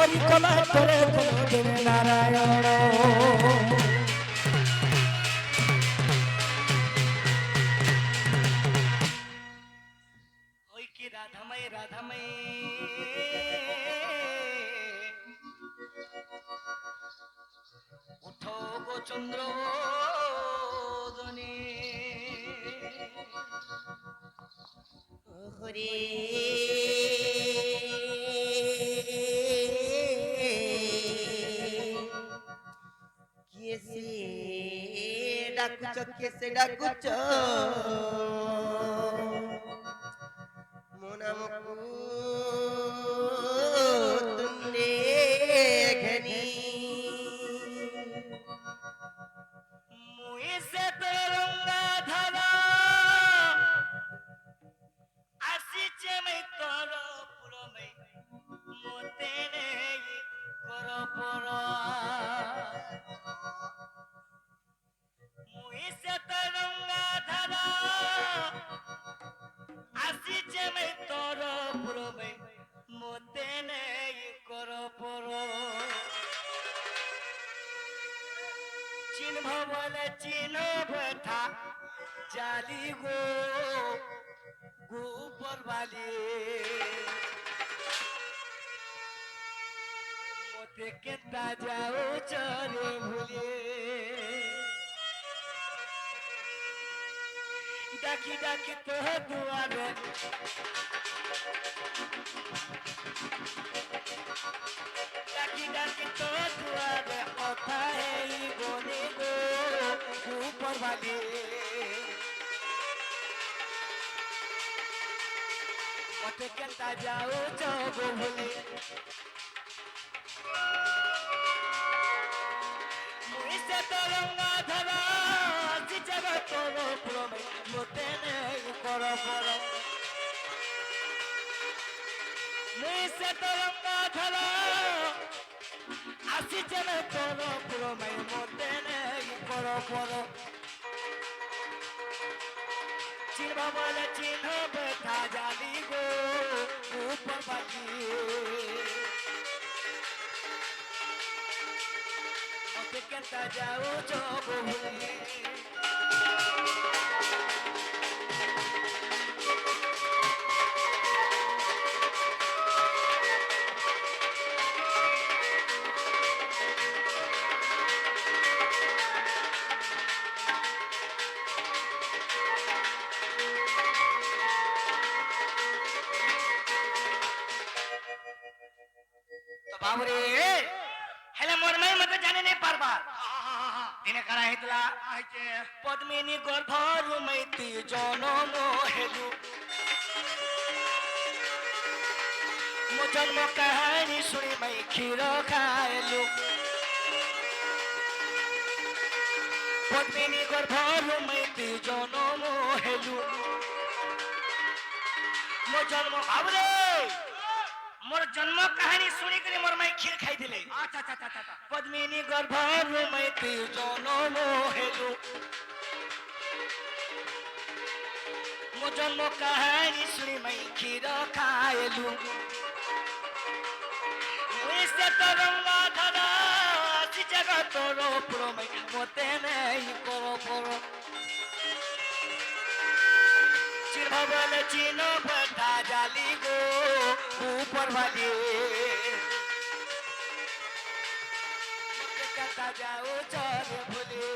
হরি কলা করে কোনদিন নারায়ণ ওই কি রাধাময় রাধাময় উঠো গো চন্দ্র হরে কিসে ডাকুছ কিসে ডাকুছ মোনামকু তুন্ডে ঘনি মুই সে তরঙ্গা ধারা আসিছে মই তোর পুরমে মতে নেই কর পর মুই সে তরঙ্গা ধারা আসিছে মই তোর পুরমে মতে নেই কর পর চিনভ বলে চিনভ থা জালি গো গোপর বালি মতে কেতা যাও চরে ভুলে ডাকি ডাকি তো দুয়ারে ডাকি ডাকি তো দুয়ারে কথা এই বনে গো গোপর বালি মতে কেতা যাও চব ভুলে মুই সে তরঙ্গা ধরা আজি জগৎ তোর প্রমে মতে নেই কর পর মুই সে তরঙ্গা ধরা আসি জগৎ তোর প্রমে মতে নেই কর পর চিনভ বলে চিহ্ন ব্যথা জানি গো উপর বাকি মতে কেতা যাও চব ভুলে बाबरे हेले मोर में मत जाने नहीं पारबा दिने करा हितला पद्मिनी गर्भर मैती जनम हेलु मो जन्म कहानी सुनी मैं खीर खाएलु पद्मिनी गर्भर मैती जनम हेलु मो जन्म बाबरे मोर जन्म कहानी सुनी कर मोर माई खीर खाई दिले अच्छा अच्छा अच्छा पद्मिनी गर्भर मैती जनम हेलु मो जन्म कहानी सुनी मैं खीर खाएलु मुझसे तरंगा धरा आसी जगह तोरो प्रमे मते नहीं करो परो चिरभले चिनो बता जाली गो ऊपर वाली कता जाओ चल भूले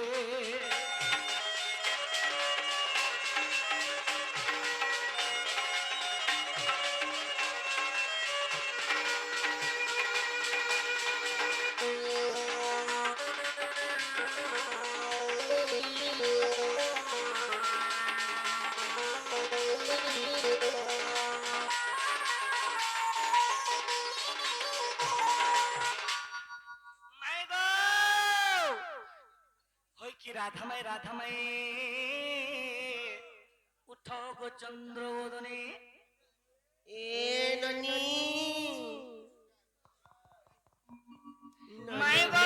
राधामय राधामय उठो गो चंद्रोदने ए ननी माय गो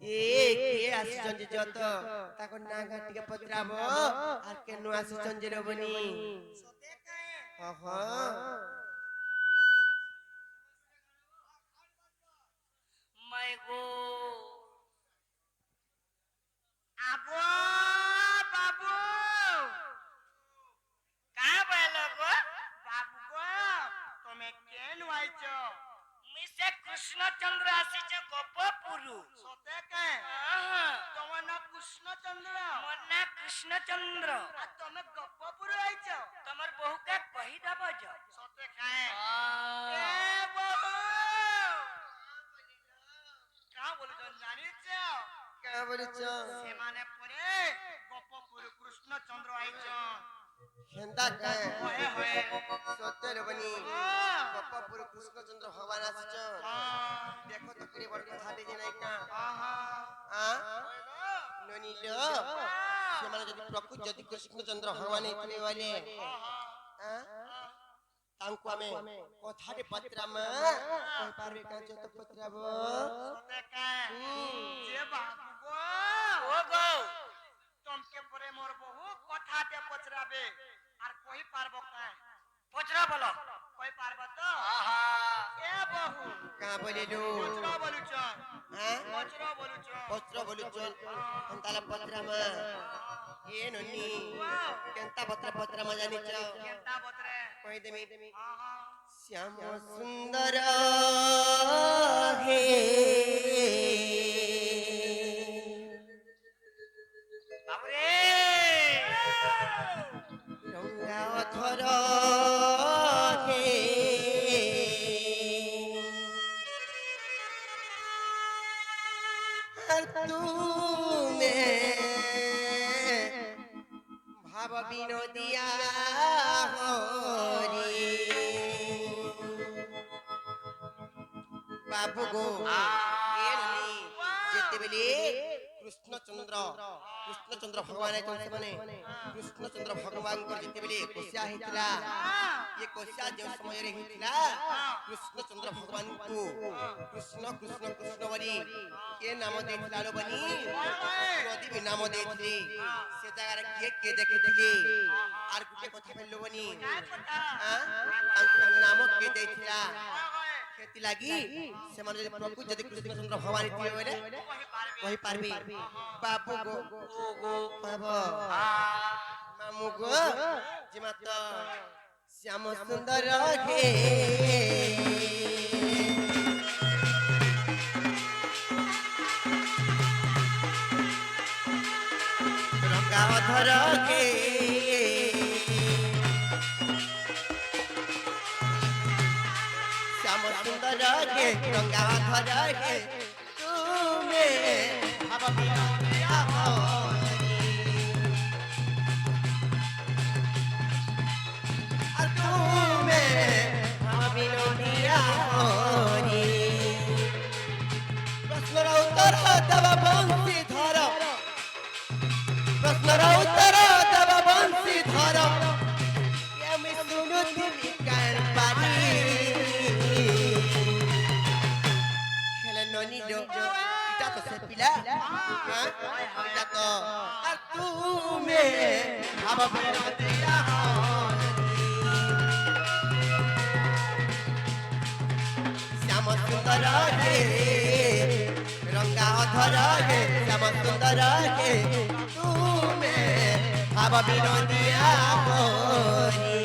ए के आसिचन जे जत ताको नागा टिके पत्राबो आर केनु आसिचन जे रबनी सते काए ह ह মাই গো আগো বাবু কা বলো গো বাবু গো তুমি কেন আইছ মিসে কৃষ্ণচন্দ্র আসিছে গোপপুরু সতে কে তোমার না কৃষ্ণচন্দ্র মোর না কৃষ্ণচন্দ্র আর তুমি গপ্পপুর আইছ তোমার বহুকে কহি দেব যা সতে খায় এ বাবু কা বলছ জানিছ কা বলিছ সেমানে পরে গপ্পপুর কৃষ্ণচন্দ্র আইছ হেন্দা কা হয়ে হয়ে সত্যের বনি গপ্পপুর কৃষ্ণচন্দ্র ভগবান আসছ দেখো তো করে বড় কথা দিয়ে নাই কা ননিল ସେମାନେ ଯଦି ପ୍ରକୃତ ଯଦି କୃଷ୍ଣଚନ୍ଦ୍ର ଭଗବାନ ହେଇଥିଲେ ବୋଲେ ତାଙ୍କୁ ଆମେ କଥାରେ ପଚରାମା କହିପାରିବେ କାଁ ତ ପଚରାବ যে বাবু গো ও গো তোমকে পরে মোর বহু কথাতে পচরাবে আর কই পারবো কা পচরা বলো কই পারবো তো আহা এ বহু କାଁ ବୋଲିଲୁ পচরা বলুছ পচরা বলুছ ପତ୍ର ବୋଲୁଛ ତାହେଲେ ପଚରାମା ଏ ନନି କେନ୍ତା ପଚରାମା ଜାଣିଛ কেনতা বতরে କହିଦେମି আহা শ্যাম সুন্দর হে বাবরে রঙা অথর হে আর তুমে ভাব বিনোদিয়া হরি বাবু গো যেতেবেলে কৃষ্ণচন্দ্র ভগবান ସେମାନେ କୃଷ୍ଣଚନ୍ଦ୍ର ଭଗବାନଙ୍କର ଯେତେବେଳେ କୋଶିଆ ହେଇଥିଲା ଏ କୋଶିଆ ଯେଉଁ ସମୟରେ ହେଇଥିଲା କୃଷ୍ଣଚନ୍ଦ୍ର ଭଗବାନଙ୍କୁ କୃଷ୍ଣ କୃଷ୍ଣ କୃଷ୍ଣ ବୋଲି କେ ନାମ ଦେଇଥିଲା ଲୋ ବନି ନଦୀ ବି ନାମ ଦେଇଥିଲେ ସେ ଜାଗାରେ କିଏ କିଏ ଦେଖିଥିଲେ আর ଗୋଟେ କଥା କହିଲୁ ବନି ତାଙ୍କ ନାମ କିଏ ଦେଇଥିଲା ସେଥିଲାଗି ସେମାନେ ଯଦି ପ୍ରକୃତ ଯଦି କୃଷ୍ଣଚନ୍ଦ୍ର ଭଗବାନ ଥିବେ ବୋଲେ କହିପାରିବେ ବାବୁ ଗো ବାବୁ ମାମୁ গো ଜିମାତ ଶ୍ୟାମ ସୁନ୍ଦର ହେ ରଙ୍ଗା ଅଧର ହେ শ্যাম সুন্দর হে রঙা অধর হে তুমি ভাব বিনোদিয়া হরি আর তুমি ভাব বিনোদিয়া হরি প্রশ্নর উত্তর দেব বংশীধর প্রশ্নর উত্তর দেব বংশীধর আমি শুনুଥିଲି কার পারি খেলে ননিল এটা তো সে পিলা এটা তো আর তুমি ভাব বিনোদিয়া শ্যাম সুন্দর হে রঙা অধর হে শ্যাম সুন্দর হে তুমি ভাব বিনোদিয়া হরি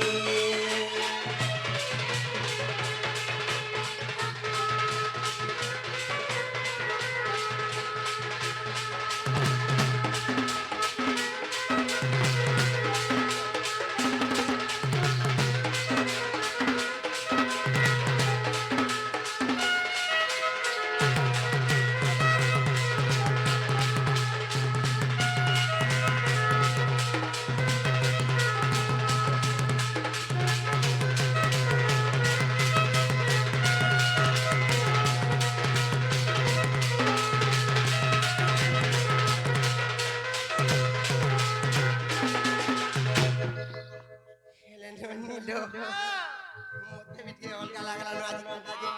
মতে বিটকে অলগা লাগলা নো আজ কথা যে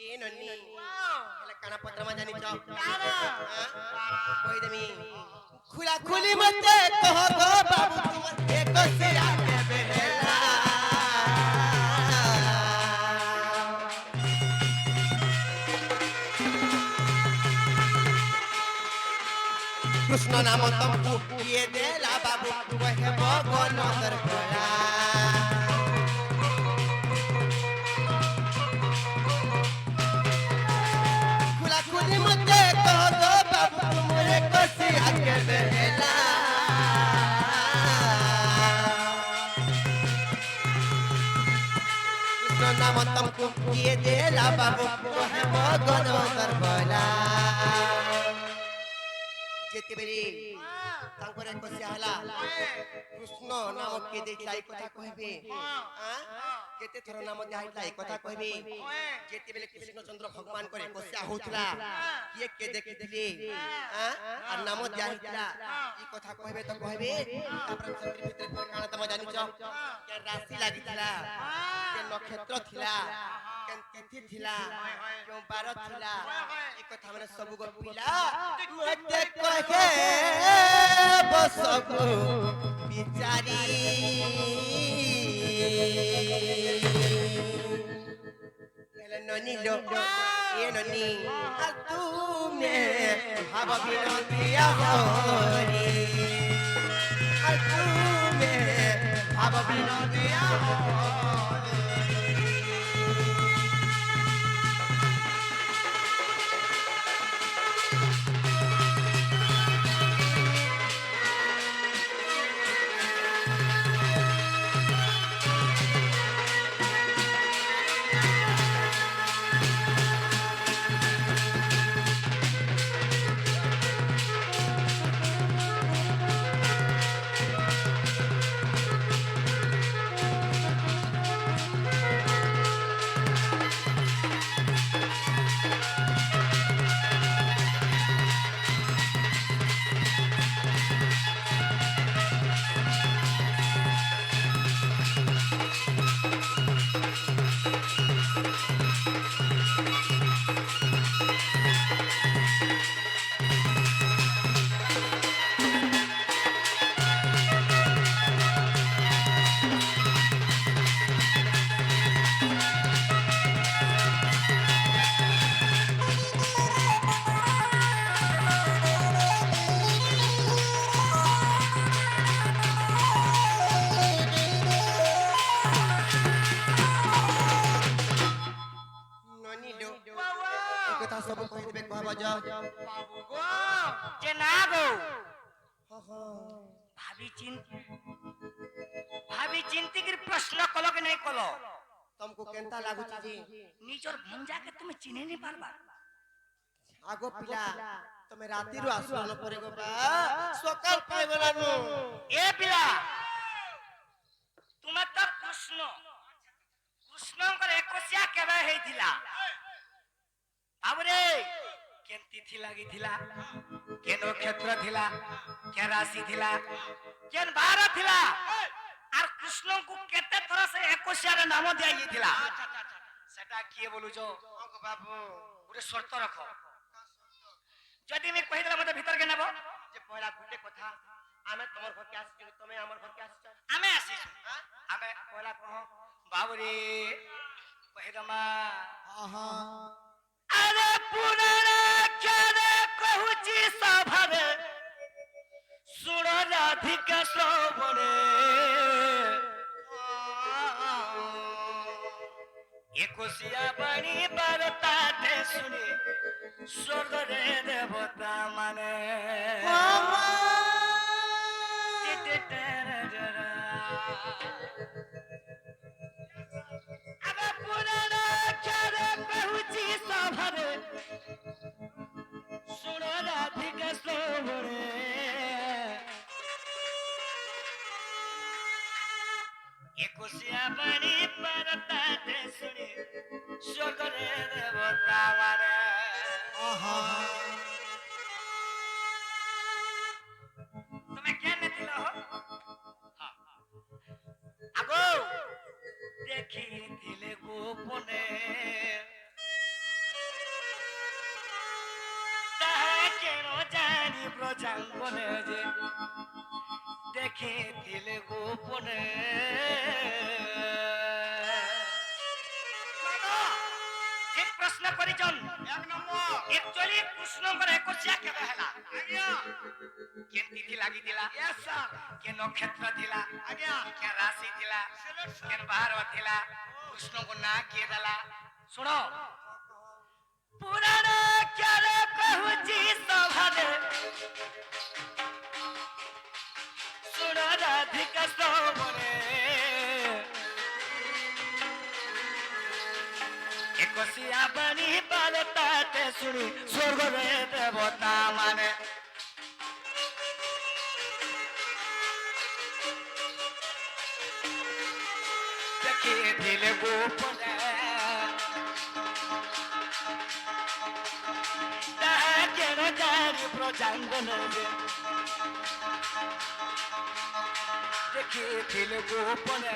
এ ননি এলা কানা পত্রমা জানিছ কই দেমি খুলা খুলি মতে কহ গো বাবু তোমার এক সিরা দেবে হেলা কৃষ্ণ নাম তমকু কিয়ে দেলা বাবু কহেব গণ দর্পলা খুলা খুলি মতে কহ গো বাবু তুমরে কসি আগে বেলা কৃষ্ণ নাম তমকু কিয়ে দেলা বাবু কহেব গণ দর্পলা যেতেবেলে তাঙ্করে কসিয়া হলা কৃষ্ণ নাম কে দেখিলা এই কথা কহিবে কেতে থর নাম দেখাইলা এই কথা কহিবে যেতেবেলে কৃষ্ণচন্দ্র ভগবান করে কসিয়া হউতলা কিয়ে কে দেখিলে আর নাম দেখাইলা এই কথা কহিবে তো কহিবে তারপরে চন্দ্র ভিতরে কারণ তুমি জানিছ কে রাশি লাগিতলা কে নক্ষত্র থিলা কেন তিথি থিলা কেউ বার থিলা এই কথা মানে সবু গপিলা মতে কহে বসবু বিচারি এলে ননি লো এ ননি আর তুমি ভাব বিনতিয়া হরি আর তুমি ভাব বিনতিয়া হরি सब कहि देबे कहबा जा बाबू गो जे ना गो भाभी चिंती के प्रश्न कलो के नहीं कलो तुमको केनता लागु छी निजर भंजा के तुम चिने नहीं पारबा आगो पिला तमे राती रो आसुन परे गो बा सकाल पाइबला नु ए पिला तुम तो कृष्ण कर एकसिया केबे हेतिला आबरे केन तिथि लागि थिला केन नक्षत्र थिला केन राशि थिला केन बार थिला আর কৃষ্ণ কো কেতে থরা সে 21 রে নাম দিয়াই থিলা সেটা কি বলু জো আগো বাবু পুরো শর্ত রাখো যদি আমি কই দিলা মতে ভিতর কে নেব যে পয়লা গুটে কথা আমি তোমার ঘর কে আসছি তুমি আমার ঘর কে আসছ আমি আসিছ আমি পয়লা কহ বাবুরে কই দমা আহা আরে পুরানা কেনে কহুচি সভারে सुनो राधिका श्रवणे एकोसिया बड़ी बरता दे सुनी स्वर्ग रे देवता माने अबे पुराना करे पहुंची सभरे सुनो राधिका श्रवणे एकोसिया बड़ी बरता दे सुनी स्वर्ग रे देवता माने आहा तुम्हें क्या नथिला हो आगो देखी दिले गोपने ताहा केनो जानी ब्रजांगने जे দেখে দিলে গোপনে যে প্রশ্ন করিছন এক নম্বর একচুয়ালি কৃষ্ণଙ୍କର একচিয়া কেবে হেলা আজ্ঞা ଲାଗିଥିଲା यस सर କେ ନକ୍ଷତ୍ର ଥିଲା आज्ञा କେ ରାଶି ଥିଲା सिलेक्ट କେ ବାର ଥିଲା କୃଷ୍ଣଙ୍କୁ ନାଁ କିଏ ଦେଲା ଶୁଣ ପୁରାଣ କ୍યારે କହୁଛି ସଭାରେ ଶୁଣ ରାଧିକା ଶ୍ରବଣେ একশিয়া বাণী বারতাতে শুনি স্বর্গরে দেবতা মানে দেখিয়েছিলে গোপনে তাহা কেন জানি প্রজাঙ্গনে দেখিয়েছিলে গোপনে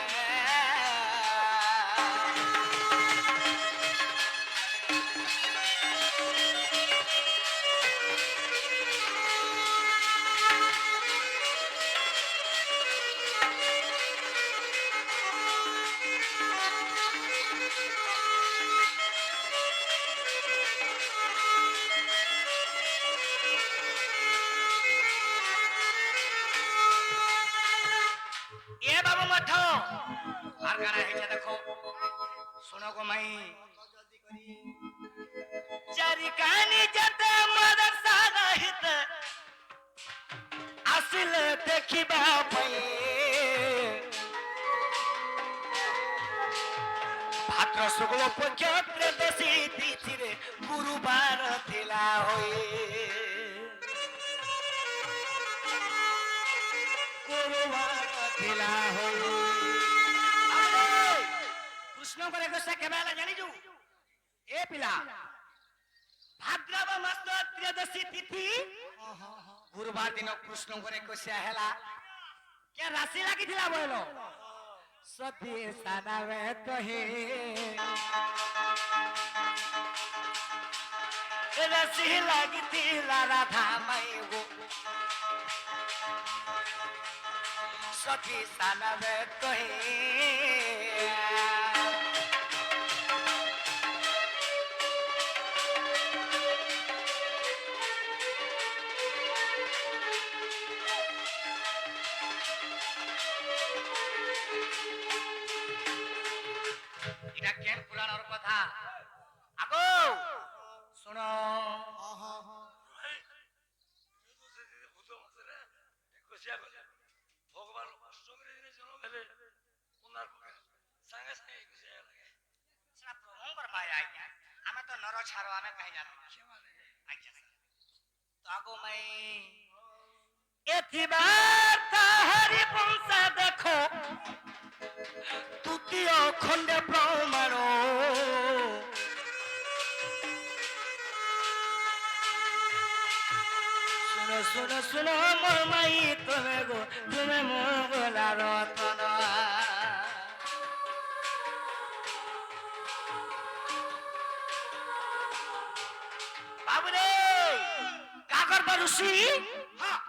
এ বাবু মঠ আর গানা হয়েছে দেখো শোনো গো মাই চারি কানি যেতে মদর সাহিত আসলে দেখিবা পাই ভাদ্র শুক্ল পক্ষ ত্রয়োদশী তিথিরে গুরুবার ଥିଲା হয়ে কৃষ্ণଙ୍କର ଏକୋଇଶା କେବେ ହେଲା ଜାଣିଛୁ ଏ ପିଲା ଭାଦ୍ରବ ମାସ ତ୍ରୟୋଦଶୀ ତିଥି ଗୁରୁବାର ଦିନ କୃଷ୍ଣଙ୍କର ଏକୋଇଶା ହେଲା କେ ରାଶି ଲାଗିଥିଲା ବୋଇଲ ସତୀ ସାନାରେ କହେ ରାଶି ଲାଗିଥିଲା ରାଧା ମାଇଗୋ सखी सानव कहे এটা কেন পুরাণর কথা আগো শুনো ভগবান অষ্টমীর দিনে জন্ম পেলে ওনার পক্ষে সাঙ্গে সাঙ্গে একুশে লাগে সেটা প্রভুঙ্কর মায়া আজ্ঞা আমি তো নর ছাড়ো আমি কাহি জানো আজ্ঞা তো আগো মাই এথিবার তাহারি বংশা দেখো তৃতীয় খণ্ডে প্রমাণ শুনো শুনো শুনো মোর মাই তুমি গো তুমি মোর গোলা রতন বাবুরে কাকর ঋষি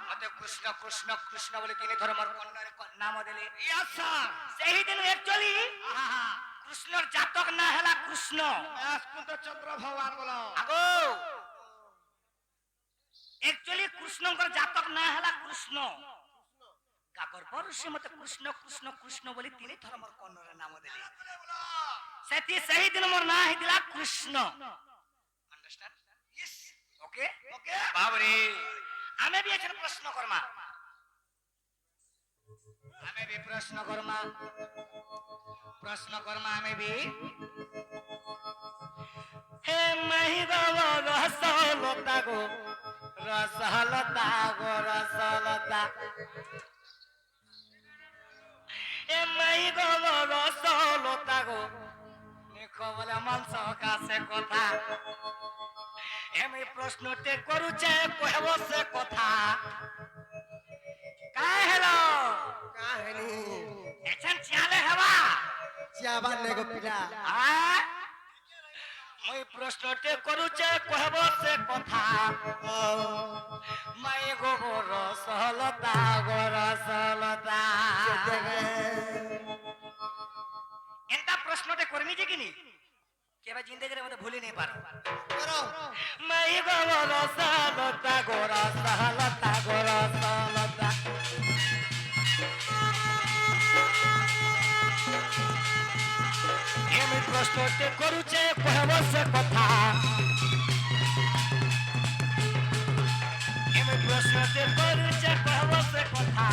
মতে কৃষ্ণ কৃষ্ণ কৃষ্ণ বলে তিনি ধর্মর কন্যার নাম দেলে সেই দিন একচুয়ালি কৃষ্ণর জাতক না হেলা কৃষ্ণ চন্দ্র ভগবান বলো আগো একচুয়ালি কৃষ্ণଙ୍କର জাতক না হেলা কৃষ্ণ কাকর ঋষি মতে কৃষ্ণ কৃষ্ণ কৃষ্ণ বলে তিনি ধর্মর কন্যার নাম দেলে সেটি সেই দিন মোর না হইতিলা কৃষ্ণ আন্ডারস্ট্যান্ড ওকে ওকে বাবরে আমি भी এখানে প্রশ্ন করমা আমি भी প্রশ্ন করমা আমি भी হে মহিগো রসলতা গো রসলতা গো রসলতা হে মহিগো রসলতা গো দেখো বলে মাংস কাছে কথা এমনি প্রশ্নতে করুছে কহব সে কথা কাহে হেলো কাহিনী এছন চালে হবা চিয়াবার নেগো পিলা আ মই প্রশ্নতে করুছে কহব সে কথা মাই গোবর সহলতা গোর সহলতা এন্তা প্রশ্নতে করমি যে কিনি কেবা জিন্দেগির মধ্যে ভুলি নেই পারো করো মাই গো রসলতা গো রসলতা গো রসলতা এমি প্রশ্নতে করুছে কহব সে কথা এমি প্রশ্নতে করুছে কহব সে কথা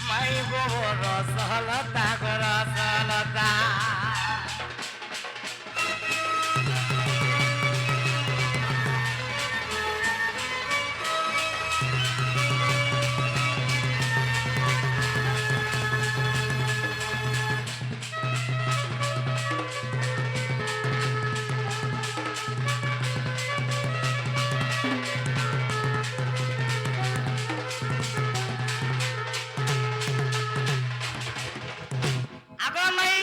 মাই গো রসলতা গো রসলতা আগো মাই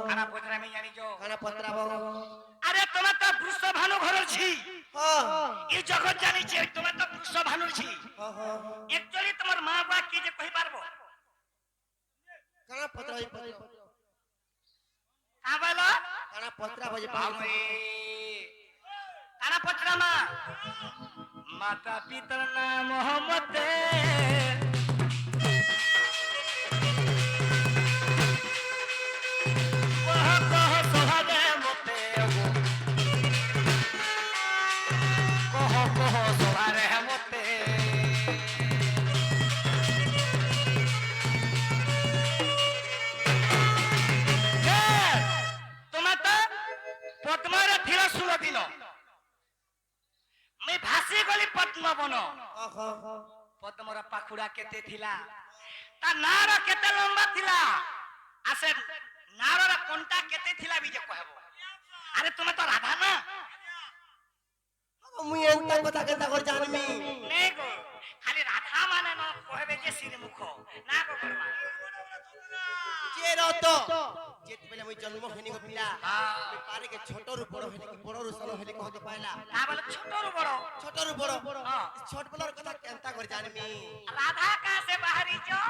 খানা পত্র আমি জানি যো খানা পত্রাব আরে তোমার তো বৃষ ভানু ঘরের ছি হ্যাঁ এই জগৎ জানিছে তোমার তো বৃষ ভানুর ছি একচুয়ালি তোমার মা বাবা কি যে কই পারবো খানা পত্র কা বলো খানা পত্রাব যে আমি কানা পত্র মা মাতা পিতার নাম মোহাম্মদ ପଦ୍ମର ପାଖୁଡା କେତେ ଥିଲା ତା ନାର କେତେ ଲମ୍ବା ଥିଲା ଆସେ ନାରର କଣ୍ଟା କେତେ ଥିଲା ବି ଯେ କହିବ ଆରେ ତୁମେ ତ ରାଧା ନା মুই এন্তা কথা কেনতা করে জানমি নে গো খালি রাধা মানে ন কহবে যে শ্রীমুখ না গো করমা যে রত যেতবেলে মুই জন্ম হইনি গো পিলা আমি পারে কে ছোটরু বড় হইনি কি বড়রু সানো হইনি কহতে পাইলা না বলে ছোটরু বড় ছোটরু বড় ছোট বলার কথা কেনতা করে জানমি রাধা কাছে বাহারি যো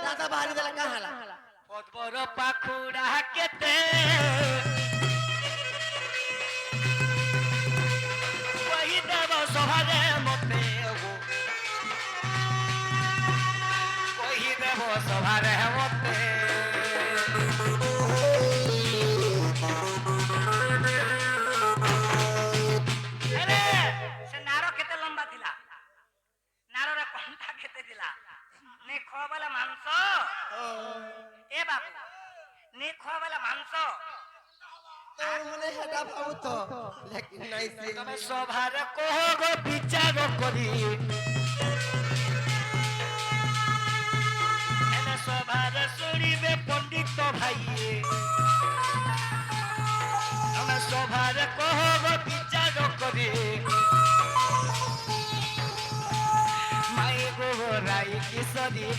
দাদা বাহারি দেলা কাহালা পদ্মর পাখুড়া কেতে কহি দেব সভারে মতে গো কহি দেব সভারে মতে আরে সে নারো কেতে লম্বা ଥିଲା নারোর কণ্ঠা কেতে ଥିଲା নে খোবালা মাংস এ বাবু নে খোবালা মাংস তোর মনে হেটা পাবো তো লেকিন নাই সে তুমি সভার কহ গো বিচার করি এনে সভার শুনিবে পণ্ডিত ভাই তুমি সভার কহ গো বিচার করি মাই গো রাই কিশোরী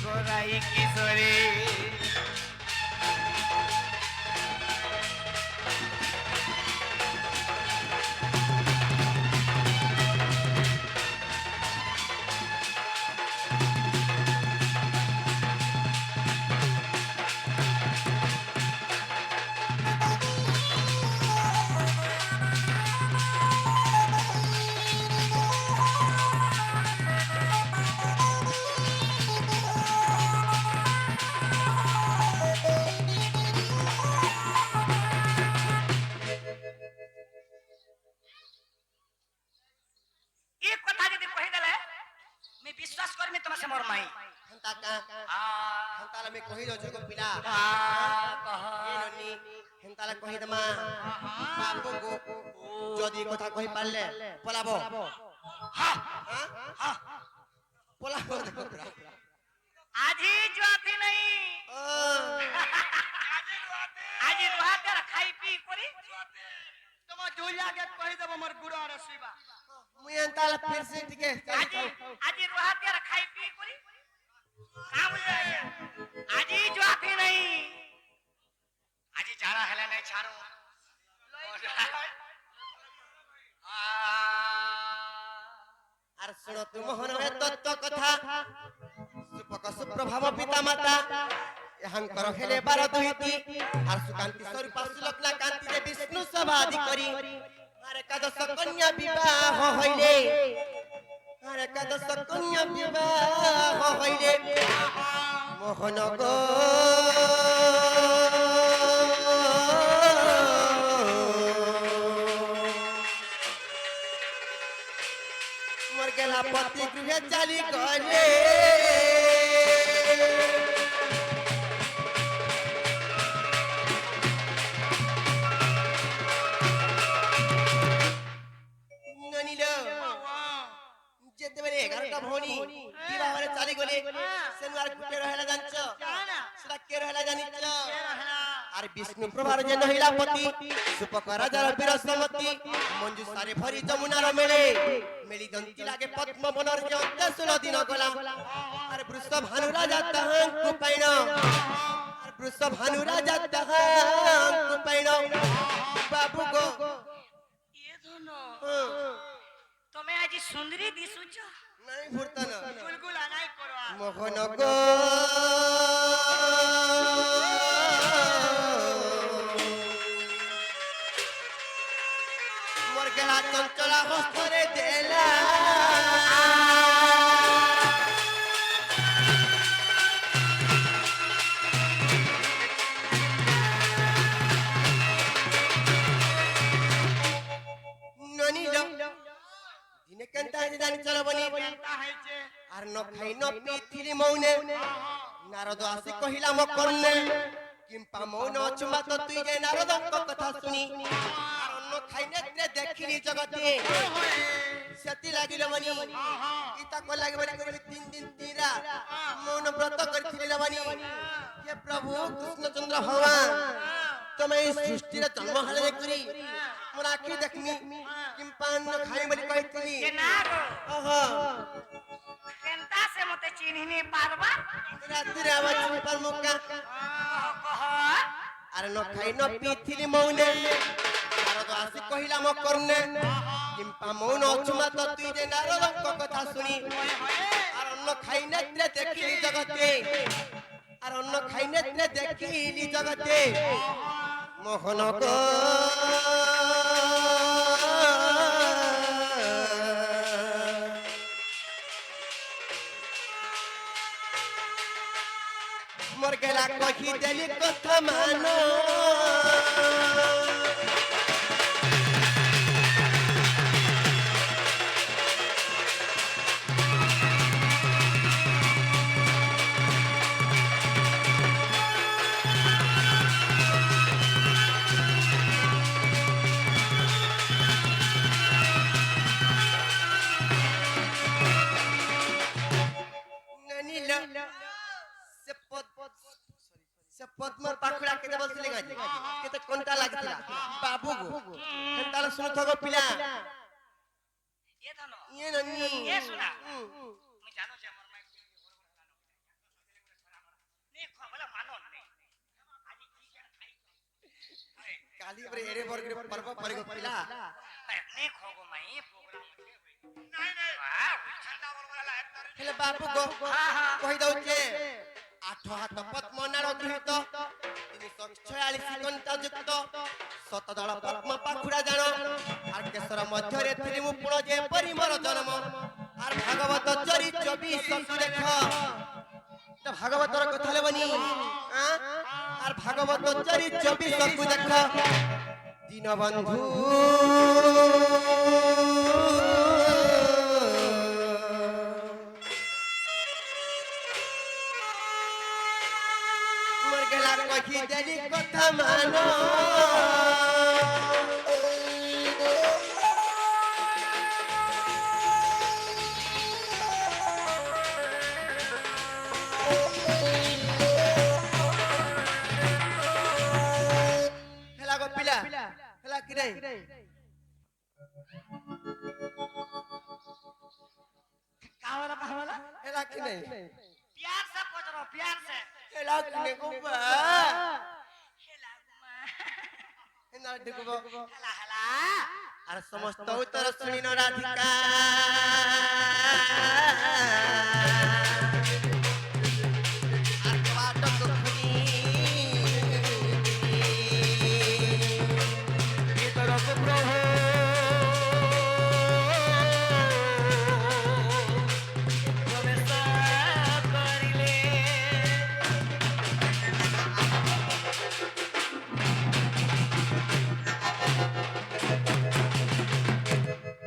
হেন্তালা মে কহি দছো গো পিলা এননি হেন্তালা কহি দমা বাপু গো যদি কথা কহি পারলে পলাবো পলাবো দেখো আজি জোয়াতি নাই আজি রুহাতে খাই পি করি তোমার জুলিয়া কে কহি দেব মোর গুড় আর শুইবা মুই হেন্তালা ফির সে টিকে আজি রুহাতে খাই পি করি আজি জোয়াতি নাই আজি যারা হেলে নাই ছাড়ো আর শুনো তুমি মোহন তত্ত্ব কথা সুপক সুপ্রভাব পিতা মাতা এহাঙ্কর হেলে 12 দুইটি আর সুকান্তি স্বরূপ সুলগ্না কান্তিতে বিষ্ণু সমাধি করি আর একাদশ কন্যা বিবাহ হইলে আর একাদশ কন্যা বিবাহ হইলে মোহন গো মোর গেলা পতি গৃহে চালি গলে ননিল যেতেবেলে 11টা ভৌণী বিবাহরে চালি গলে সেনু আর গুটে রহেলা জানছ সেটা কে রহেলা জানিছ আর বিষ্ণু প্রভার যে নহিলা পতি সুপকা রাজার বীরসমতি মঞ্জু সারে ভরি যমুনার মেলে মেলি জন্তি লাগে পদ্ম বনর যে 16 দিন গলা আর বৃষ ভানু রাজা তাহাঙ্কু পাইন আর বৃষ ভানু রাজা তাহাঙ্কু পাইন বাবু গো ইয়ে ধন তুমি আজি সুন্দরী দিশুছ নাই ভুরতান গুলগুল আনাই করো মোহন গো মোর গেলা চঞ্চলা হস্তরে দেলা ননিল দিনে কেনতা হইছে জানি চলো বনি আর ন খাই ন পিথিলি মৌনে নারদ আসি কহিলা ম কর্ণে কিম্পা মৌন অচুমা তো তুই যে নারদଙ୍କ কথা শুনি আর অন্য খাই নেত্রে দেখিলি জগতে সেতি লাগিল বনি ইতা কো লাগবে করি 3 দিন 3 রাত মৌন ব্রত করিছিল বনি হে প্রভু কৃষ্ণচন্দ্র ভগবান তুমি এই সৃষ্টির জন্ম হালে করি মোর আখি দেখমি কিম্পা অন্য খাই বলি কইতিলি যে না গো ওহো কেনতা সে মতে চিনহিনি পারবা রাত্রে আমার চিপার মুকা কহ আর ন খাই ন পিথিলি মৌনে নারদ আসি কহিলা ম কর্ণে কিম্পা মৌন অচুমা তো তুই যে নারদଙ୍କ কথা শুনি আর অন্য খাই নেত্রে দেখিলি জগতে আর অন্য খাই নেত্রে দেখিলি জগতে মোহন গো মোর গেলা কহি দেলি কথা মানো ননিল সে পদ্মর পাখুড়া কেতে বলছিলে গাজি কেতে কোনটা লাগিଥିଲା বাবু গো তাহলে শুনে থাকো পিলা ইয়ে ধন ইয়ে ননি ইয়ে শুনা তুমি জানো যে আমার মাই নে খবলা মানো নে আজি কি কেন খাই কালি পরে এরে বর্গরে পর্ব পরিগো পিলা নে খগো মাই প্রোগ্রাম নাই নাই ঠান্ডা বলবলা হেলে বাবু গো কই দউছে 8 হাত পদ্ম নাড় গৃহীত 346 কণ্ঠা যুক্ত শতদଳ পদ্ম পাখুড়া জাণ আর কেশর মধ্যরে থিলি মু পুণ যে পরিমর জন্ম আর ভাগবত চরি 24 দেখ এটা ভাগবতর কথা লেবনি আর ভাগবত চরি 24 দেখ দীনবন্ধু মোর গেলা কহি দেলি কথা মানো হেলা গো পিলা হেলা কি নাই कावला हेला कि नहीं प्यार से पूछ रहा हूँ प्यार से हेला कि नहीं गुबा हेला गुमा हेला देखबो हेला हेला আর সমস্ত উত্তর শুনি ন রাধিকা আর বাট দুখনি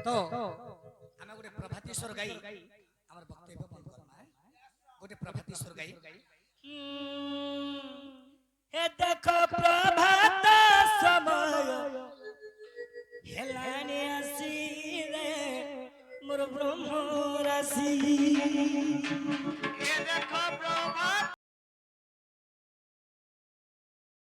তো ଆମେ ଗୋଟେ ପ୍ରଭାତୀଶ୍ୱର ଗାଇ ଆମର ବକ୍ତବ୍ୟ ବନ୍ଦ କରିବା ଗୋଟେ ପ୍ରଭାତୀଶ୍ୱର ଗାଇ ଏ ଦେଖ ପ୍ରଭାତ ସମୟ ହେଲାଣି ଆସି ରେ ମୋର ବ୍ରହ୍ମ ରାଶି ଏ ଦେଖ ପ୍ରଭା